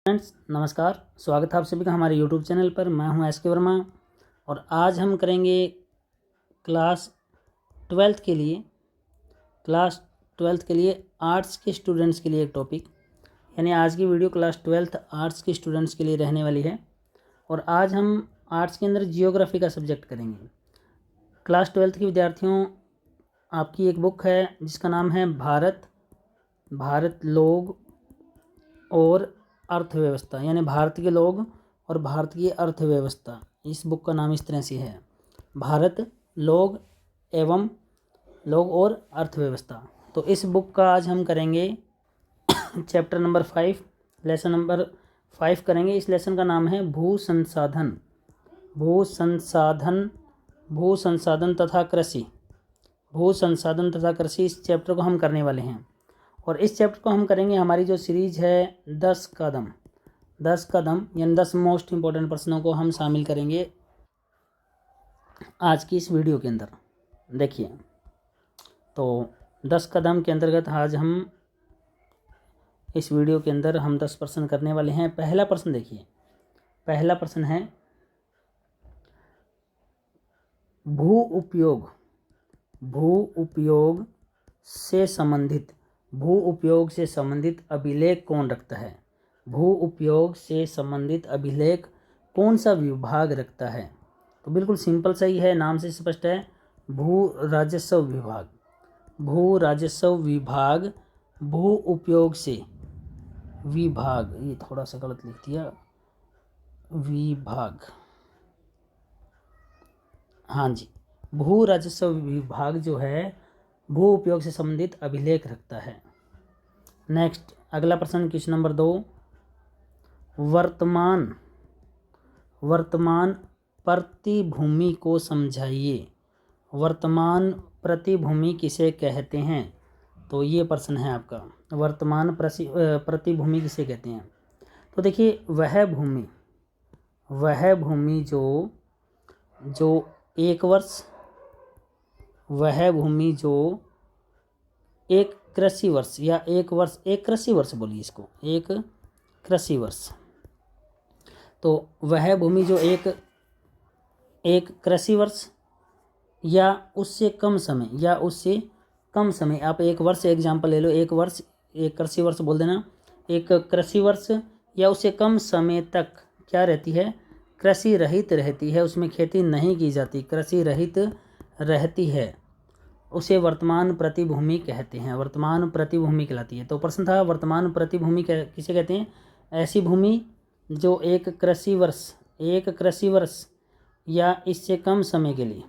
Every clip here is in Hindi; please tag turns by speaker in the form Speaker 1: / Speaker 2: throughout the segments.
Speaker 1: फ्रेंड्स नमस्कार, स्वागत है आप सभी का हमारे यूट्यूब चैनल पर। मैं हूं एस के वर्मा और आज हम करेंगे क्लास ट्वेल्थ के लिए आर्ट्स के स्टूडेंट्स के लिए एक टॉपिक, यानी आज की वीडियो क्लास ट्वेल्थ आर्ट्स के स्टूडेंट्स के लिए रहने वाली है। और आज हम आर्ट्स के अंदर जियोग्राफी का सब्जेक्ट करेंगे। क्लास ट्वेल्थ के विद्यार्थियों, आपकी एक बुक है जिसका नाम है भारत लोग और अर्थव्यवस्था, यानी भारत के लोग और भारत की अर्थव्यवस्था। इस बुक का नाम इस तरह से है, भारत लोग और अर्थव्यवस्था। तो इस बुक का आज हम करेंगे चैप्टर नंबर 5, लेसन नंबर 5 करेंगे। इस लेसन का नाम है भू संसाधन तथा कृषि। इस चैप्टर को हम करने वाले हैं और इस चैप्टर को हम करेंगे। हमारी जो सीरीज है 10 कदम यानी 10 मोस्ट इम्पोर्टेंट प्रश्नों को हम शामिल करेंगे आज की इस वीडियो के अंदर। देखिए, तो 10 कदम के अंतर्गत आज हम इस वीडियो के अंदर हम 10 प्रश्न करने वाले हैं। पहला प्रश्न देखिए, पहला प्रश्न है भू उपयोग से संबंधित अभिलेख कौन रखता है? भू उपयोग से संबंधित अभिलेख कौन सा विभाग रखता है? तो बिल्कुल सिंपल सही है, नाम से स्पष्ट है, भू राजस्व विभाग। भू उपयोग से विभाग, ये थोड़ा सा गलत लिख दिया, विभाग, हाँ जी, भू राजस्व विभाग जो है भू उपयोग से संबंधित अभिलेख रखता है। नेक्स्ट, अगला प्रश्न, क्वेश्चन नंबर 2, वर्तमान प्रतिभूमि को समझाइए। वर्तमान प्रतिभूमि किसे कहते हैं? तो ये प्रश्न है आपका, वर्तमान प्रतिभूमि किसे कहते हैं? तो देखिए, वह भूमि जो एक कृषि वर्ष या एक कृषि वर्ष बोलिए इसको, एक कृषि वर्ष। तो वह भूमि जो एक कृषि वर्ष या उससे कम समय, आप एक वर्ष एग्जाम्पल ले लो, एक कृषि वर्ष बोल देना, एक कृषि वर्ष या उससे कम समय तक क्या रहती है? कृषि रहित रहती है, उसमें खेती नहीं की जाती, कृषि रहित रहती है, उसे वर्तमान प्रतिभूमि कहते हैं, वर्तमान प्रतिभूमि कहलाती है। तो प्रश्न था, वर्तमान प्रतिभूमि किसे कहते हैं? ऐसी भूमि जो एक कृषि वर्ष या इससे कम समय के लिए,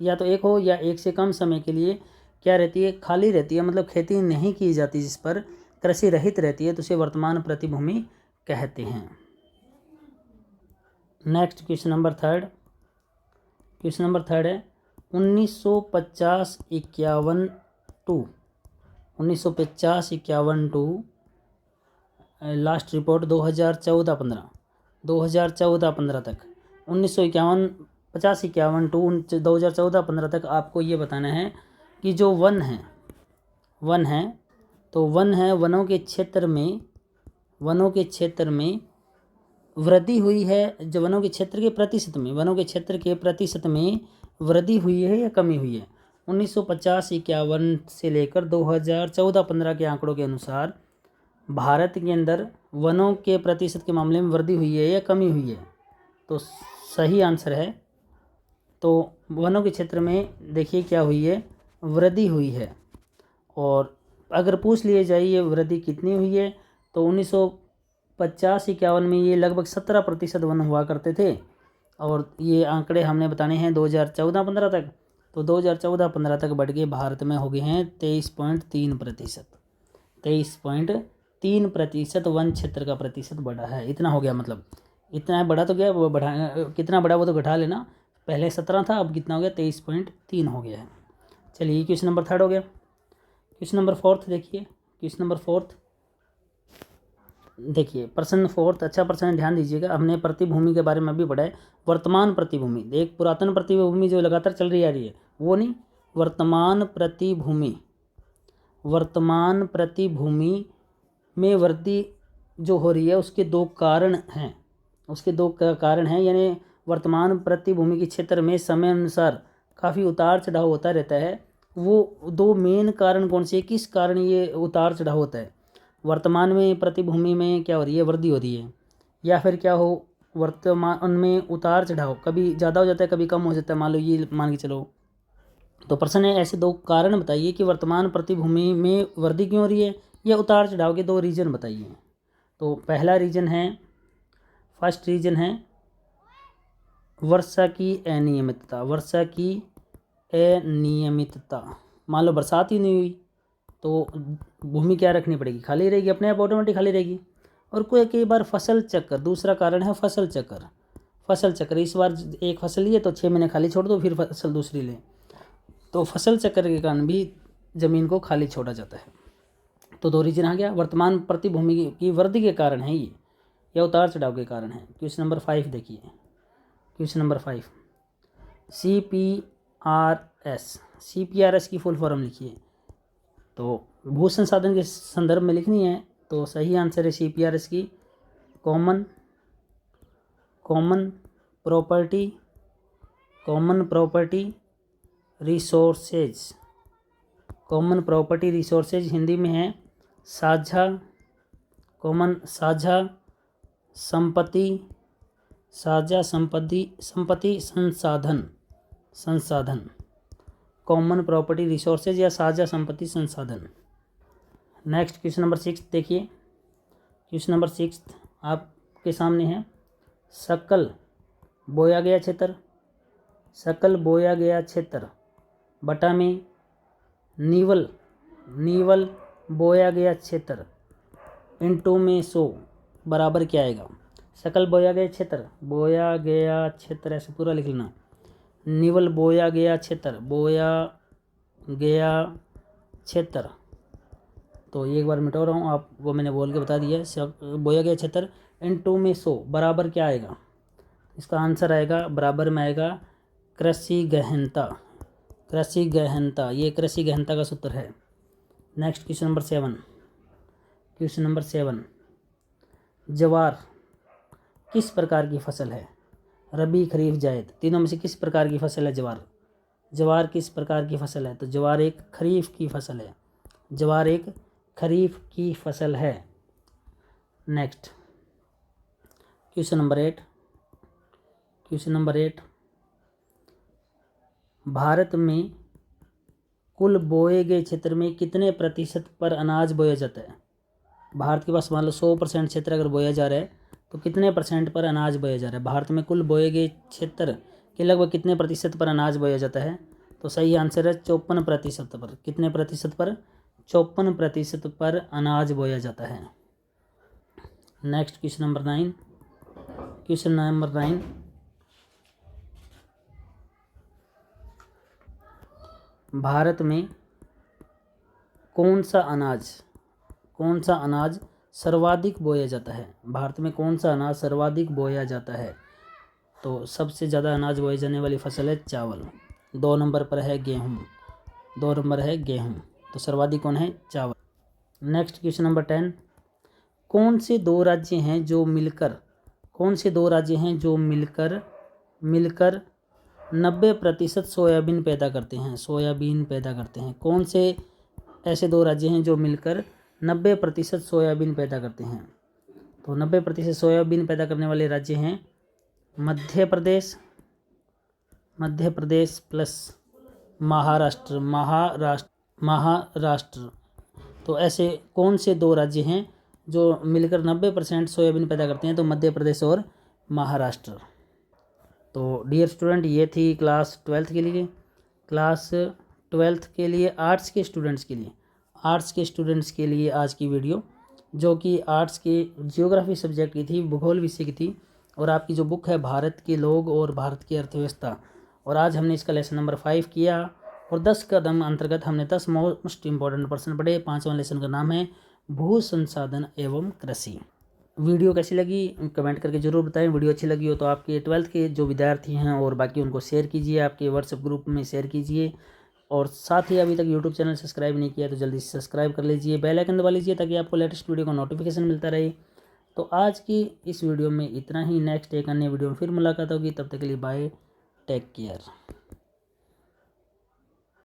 Speaker 1: या तो एक हो या एक से कम समय के लिए क्या रहती है? खाली रहती है, मतलब खेती नहीं की जाती, जिस पर कृषि रहित रहती है, तो उसे वर्तमान प्रतिभूमि कहते हैं। नेक्स्ट, क्वेश्चन नंबर 3 है 1950-51 टू लास्ट रिपोर्ट 2014-15 तक, 1951 टू 2014-15 तक आपको ये बताना है कि जो वन है तो वनों के क्षेत्र में वृद्धि हुई है, जो वनों के क्षेत्र के प्रतिशत में वृद्धि हुई है या कमी हुई है? 1950-51 से लेकर 2014-15 के आंकड़ों के अनुसार भारत के अंदर वनों के प्रतिशत के मामले में वृद्धि हुई है या कमी हुई है? तो सही आंसर है, तो वनों के क्षेत्र में देखिए क्या हुई है? वृद्धि हुई है। और अगर पूछ लिए जाए ये वृद्धि कितनी हुई है, तो 1950-51 में ये लगभग 17% वन हुआ करते थे, और ये आंकड़े हमने बताने हैं 2014-15 तक। तो 2014-15 तक बढ़ के भारत में हो गए हैं 23.3%। वन क्षेत्र का प्रतिशत बढ़ा है, इतना हो गया, मतलब इतना बढ़ा तो गया, वो बढ़ा कितना बढ़ा वो तो घटा लेना, पहले 17 था, अब कितना हो गया? 23.3 हो गया है। चलिए, क्वेश्चन नंबर 3 हो गया। क्वेश्चन नंबर 4 देखिए, क्वेश्चन नंबर 4 देखिए, प्रश्न 4 अच्छा प्रश्न है, ध्यान दीजिएगा। हमने प्रतिभूमि के बारे में भी पढ़ा है। वर्तमान प्रतिभूमि, एक पुरातन प्रतिभूमि जो लगातार चल रही आ रही है वो नहीं, वर्तमान प्रतिभूमि में वृद्धि जो हो रही है उसके दो कारण हैं, यानी वर्तमान प्रतिभूमि के क्षेत्र में समय अनुसार काफ़ी उतार चढ़ाव होता रहता है। वो दो मेन कारण कौन से, किस कारण ये उतार चढ़ाव होता है? वर्तमान में प्रतिभूमि में क्या हो रही है, वृद्धि हो रही है, या फिर क्या हो, वर्तमान में उतार चढ़ाव कभी ज़्यादा हो जाता है कभी कम हो जाता है, मान लो ये मान के चलो। तो प्रश्न है ऐसे दो कारण बताइए कि वर्तमान प्रतिभूमि में वृद्धि क्यों हो रही है, या उतार चढ़ाव के दो रीजन बताइए। तो पहला रीजन है, फर्स्ट रीजन है वर्षा की अनियमितता। मान लो बरसात ही नहीं हुई तो भूमि क्या रखनी पड़ेगी, खाली रहेगी, अपने आप ऑटोमेटिक खाली रहेगी। और कई बार फसल चक्र, दूसरा कारण है फसल चक्र। इस बार एक फसल लिए तो 6 महीने खाली छोड़ दो, फिर फसल दूसरी ले, तो फसल चक्र के कारण भी ज़मीन को खाली छोड़ा जाता है। तो दो रीजन आ गया, वर्तमान प्रतिभूमि की वृद्धि के कारण है ये, या उतार चढ़ाव के कारण है। क्वेश्चन नंबर 5 देखिए, क्वेश्चन नंबर 5, CPRS की फुल फॉर्म लिखिए। तो भू संसाधन के संदर्भ में लिखनी है, तो सही आंसर है CPRS की कॉमन प्रॉपर्टी रिसोर्सेज। हिंदी में है साझा संपत्ति संसाधन, कॉमन प्रॉपर्टी रिसोर्सेज या साझा संपत्ति संसाधन। नेक्स्ट क्वेश्चन नंबर 6 देखिए, क्वेश्चन नंबर 6 आपके सामने है, सकल बोया गया क्षेत्र बटा में नीवल बोया गया क्षेत्र इंटू में 100 बराबर क्या आएगा। सकल बोया गया क्षेत्र ऐसे पूरा लिख लेना, नीवल बोया गया क्षेत्र। तो एक बार मिटा रहा हूँ, आपको मैंने बोल के बता दिया। बोया गया क्षेत्र इंटू में 100 बराबर क्या आएगा, इसका आंसर आएगा, बराबर में आएगा कृषि गहनता। ये कृषि गहनता का सूत्र है। नेक्स्ट क्वेश्चन नंबर 7, ज्वार किस प्रकार की फसल है, रबी खरीफ जायद, तीनों में से किस प्रकार की फसल है ज्वार किस प्रकार की फसल है? तो ज्वार एक खरीफ की फसल है। नेक्स्ट क्वेश्चन नंबर 8, भारत में कुल बोए गए क्षेत्र में कितने प्रतिशत पर अनाज बोया जाता है? भारत के पास मान लो 100% क्षेत्र अगर बोया जा रहा है तो कितने परसेंट पर अनाज बोया जा रहा है? भारत में कुल बोए गए क्षेत्र के लगभग कितने प्रतिशत पर अनाज बोया जाता है? तो सही आंसर है 54% पर। कितने प्रतिशत पर? 54% पर अनाज बोया जाता है। नेक्स्ट क्वेश्चन नंबर 9, भारत में कौन सा अनाज सर्वाधिक बोया जाता है? भारत में कौन सा अनाज सर्वाधिक बोया जाता है? तो सबसे ज़्यादा अनाज बोए जाने वाली फसल है चावल। 2 नंबर पर है गेहूँ। तो सर्वाधिक कौन है? चावल। नेक्स्ट क्वेश्चन नंबर 10, कौन से दो राज्य हैं जो मिलकर 90% सोयाबीन पैदा करते हैं? कौन से ऐसे दो राज्य हैं जो मिलकर 90% सोयाबीन पैदा करते हैं? तो 90% सोयाबीन पैदा करने वाले राज्य हैं मध्य प्रदेश प्लस महाराष्ट्र। तो ऐसे कौन से दो राज्य हैं जो मिलकर 90% सोयाबीन पैदा करते हैं? तो मध्य प्रदेश और महाराष्ट्र। तो डियर स्टूडेंट, ये थी क्लास 12th के लिए आर्ट्स के स्टूडेंट्स के लिए आज की वीडियो, जो कि आर्ट्स के जियोग्राफी सब्जेक्ट की थी, भूगोल विषय की थी, और आपकी जो बुक है भारत के लोग और भारत की अर्थव्यवस्था। और आज हमने इसका लेसन नंबर 5 किया और 10 कदम अंतर्गत हमने 10 मोस्ट इम्पॉर्टेंट प्रश्न पढ़े। 5वां लेसन का नाम है भू संसाधन एवं कृषि। वीडियो कैसी लगी कमेंट करके ज़रूर बताएं। वीडियो अच्छी लगी हो तो आपके 12th के जो विद्यार्थी हैं और बाकी उनको शेयर कीजिए, आपके व्हाट्सएप ग्रुप में शेयर कीजिए। और साथ ही अभी तक यूट्यूब चैनल सब्सक्राइब नहीं किया तो जल्दी से सब्सक्राइब कर लीजिए, बेल आइकन दबा लीजिए ताकि आपको लेटेस्ट वीडियो का नोटिफिकेशन मिलता रहे। तो आज की इस वीडियो में इतना ही। नेक्स्ट एक अन्य वीडियो में फिर मुलाकात होगी, तब तक के लिए बाय, टेक केयर।